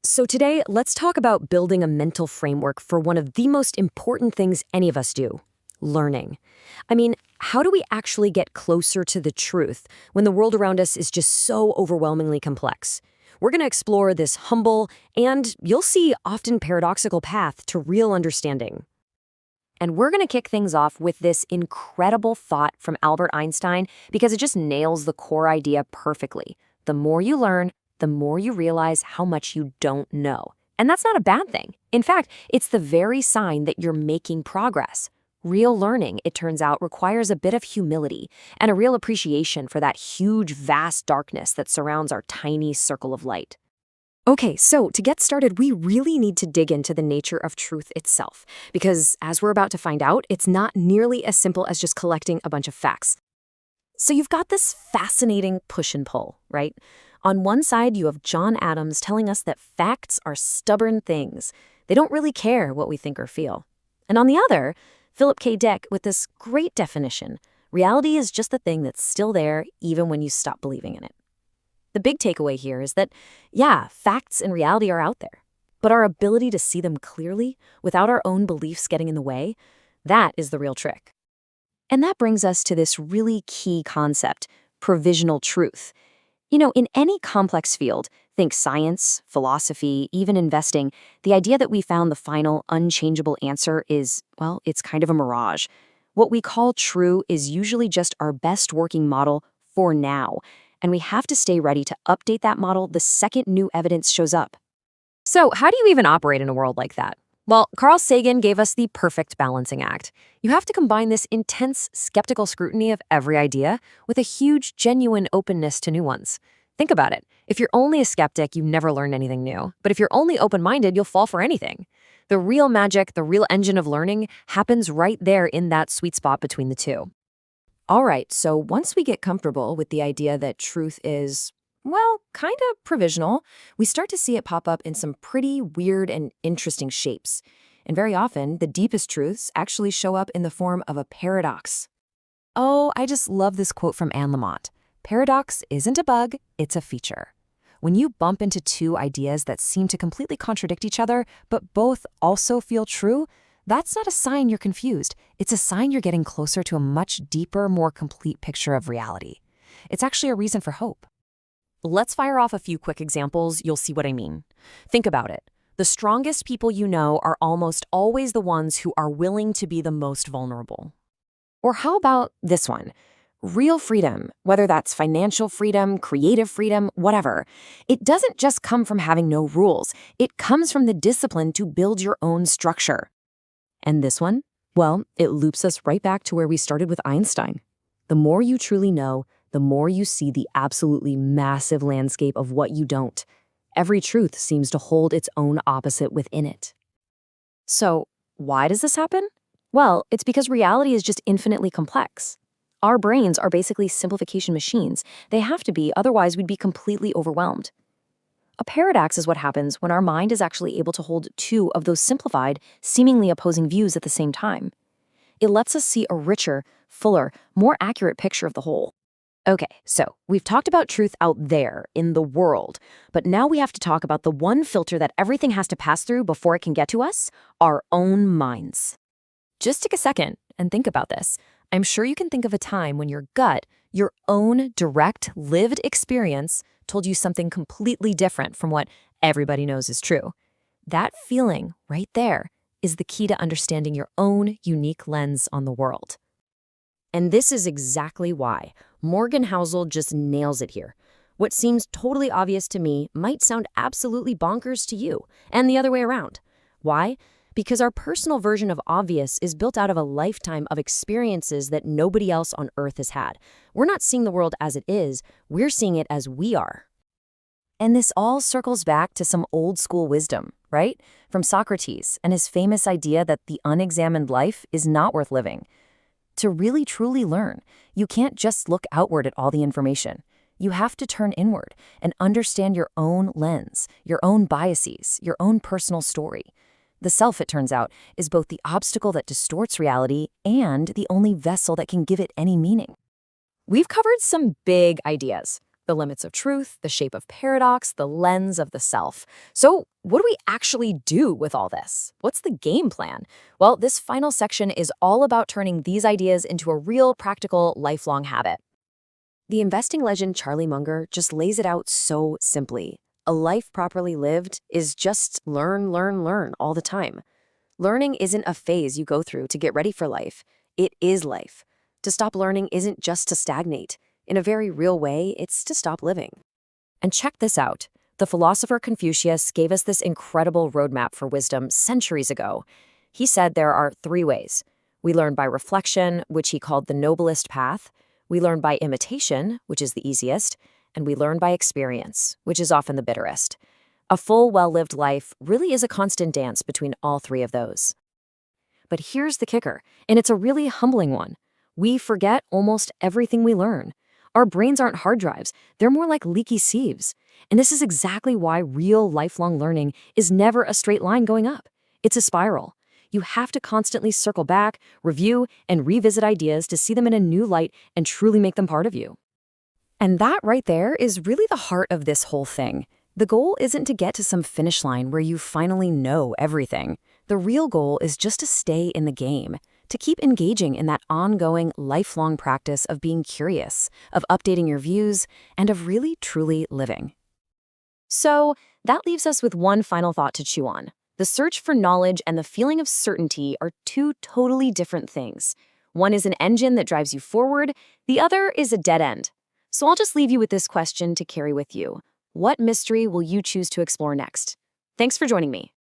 So today, let's talk about building a mental framework for one of the most important things any of us do, learning. I mean, how do we actually get closer to the truth when the world around us is just so overwhelmingly complex? We're going to explore this humble and, you'll see, often paradoxical path to real understanding. And we're going to kick things off with this incredible thought from Albert Einstein because it just nails the core idea perfectly. The more you learn, the more you realize how much you don't know. And that's not a bad thing. In fact, it's the very sign that you're making progress. Real learning, it turns out, requires a bit of humility and a real appreciation for that huge, vast darkness that surrounds our tiny circle of light. Okay, so to get started, we really need to dig into the nature of truth itself, because as we're about to find out, it's not nearly as simple as just collecting a bunch of facts. So you've got this fascinating push and pull, right? On one side, you have John Adams telling us that facts are stubborn things. They don't really care what we think or feel. And on the other, Philip K. Dick with this great definition: reality is just the thing that's still there even when you stop believing in it. The big takeaway here is that, yeah, facts and reality are out there, but our ability to see them clearly without our own beliefs getting in the way, that is the real trick. And that brings us to this really key concept, provisional truth. You know, in any complex field, think science, philosophy, even investing, the idea that we found the final, unchangeable answer is, well, it's kind of a mirage. What we call true is usually just our best working model for now, and we have to stay ready to update that model the second new evidence shows up. So, how do you even operate in a world like that? Well, Carl Sagan gave us the perfect balancing act. You have to combine this intense, skeptical scrutiny of every idea with a huge, genuine openness to new ones. Think about it. If you're only a skeptic, you never learn anything new. But if you're only open-minded, you'll fall for anything. The real magic, the real engine of learning, happens right there in that sweet spot between the two. All right, so once we get comfortable with the idea that truth is, well, kind of provisional, we start to see it pop up in some pretty weird and interesting shapes. And very often, the deepest truths actually show up in the form of a paradox. Oh, I just love this quote from Anne Lamott. Paradox isn't a bug, it's a feature. When you bump into two ideas that seem to completely contradict each other, but both also feel true, that's not a sign you're confused. It's a sign you're getting closer to a much deeper, more complete picture of reality. It's actually a reason for hope. Let's fire off a few quick examples. You'll see what I mean. Think about it. The strongest people you know are almost always the ones who are willing to be the most vulnerable. Or how about this one? Real freedom, whether that's financial freedom, creative freedom, whatever, it doesn't just come from having no rules. It comes from the discipline to build your own structure. And this one? Well, it loops us right back to where we started with Einstein. The more you truly know, the more you see the absolutely massive landscape of what you don't. Every truth seems to hold its own opposite within it. So, why does this happen? Well, it's because reality is just infinitely complex. Our brains are basically simplification machines. They have to be, otherwise we'd be completely overwhelmed. A paradox is what happens when our mind is actually able to hold two of those simplified, seemingly opposing views at the same time. It lets us see a richer, fuller, more accurate picture of the whole. Okay, so we've talked about truth out there in the world, but now we have to talk about the one filter that everything has to pass through before it can get to us, our own minds. Just take a second and think about this. I'm sure you can think of a time when your gut, your own direct, lived experience, told you something completely different from what everybody knows is true. That feeling right there is the key to understanding your own unique lens on the world. And this is exactly why Morgan Housel just nails it here. What seems totally obvious to me might sound absolutely bonkers to you, and the other way around. Why? Because our personal version of obvious is built out of a lifetime of experiences that nobody else on Earth has had. We're not seeing the world as it is, we're seeing it as we are. And this all circles back to some old school wisdom, right? From Socrates and his famous idea that the unexamined life is not worth living. To really truly learn, you can't just look outward at all the information. You have to turn inward and understand your own lens, your own biases, your own personal story. The self, it turns out, is both the obstacle that distorts reality and the only vessel that can give it any meaning. We've covered some big ideas. The limits of truth, the shape of paradox, the lens of the self. So, what do we actually do with all this? What's the game plan? Well, this final section is all about turning these ideas into a real, practical, lifelong habit. The investing legend Charlie Munger just lays it out so simply. A life properly lived is just learn, learn, learn all the time. Learning isn't a phase you go through to get ready for life. It is life. To stop learning isn't just to stagnate. In a very real way, it's to stop living. And check this out. The philosopher Confucius gave us this incredible roadmap for wisdom centuries ago. He said there are three ways. We learn by reflection, which he called the noblest path. We learn by imitation, which is the easiest. And we learn by experience, which is often the bitterest. A full, well-lived life really is a constant dance between all three of those. But here's the kicker, and it's a really humbling one. We forget almost everything we learn. Our brains aren't hard drives, they're more like leaky sieves. And this is exactly why real lifelong learning is never a straight line going up. It's a spiral. You have to constantly circle back, review, and revisit ideas to see them in a new light and truly make them part of you. And that right there is really the heart of this whole thing. The goal isn't to get to some finish line where you finally know everything. The real goal is just to stay in the game, to keep engaging in that ongoing, lifelong practice of being curious, of updating your views, and of really, truly living. So, that leaves us with one final thought to chew on. The search for knowledge and the feeling of certainty are two totally different things. One is an engine that drives you forward, the other is a dead end. So I'll just leave you with this question to carry with you. What mystery will you choose to explore next? Thanks for joining me.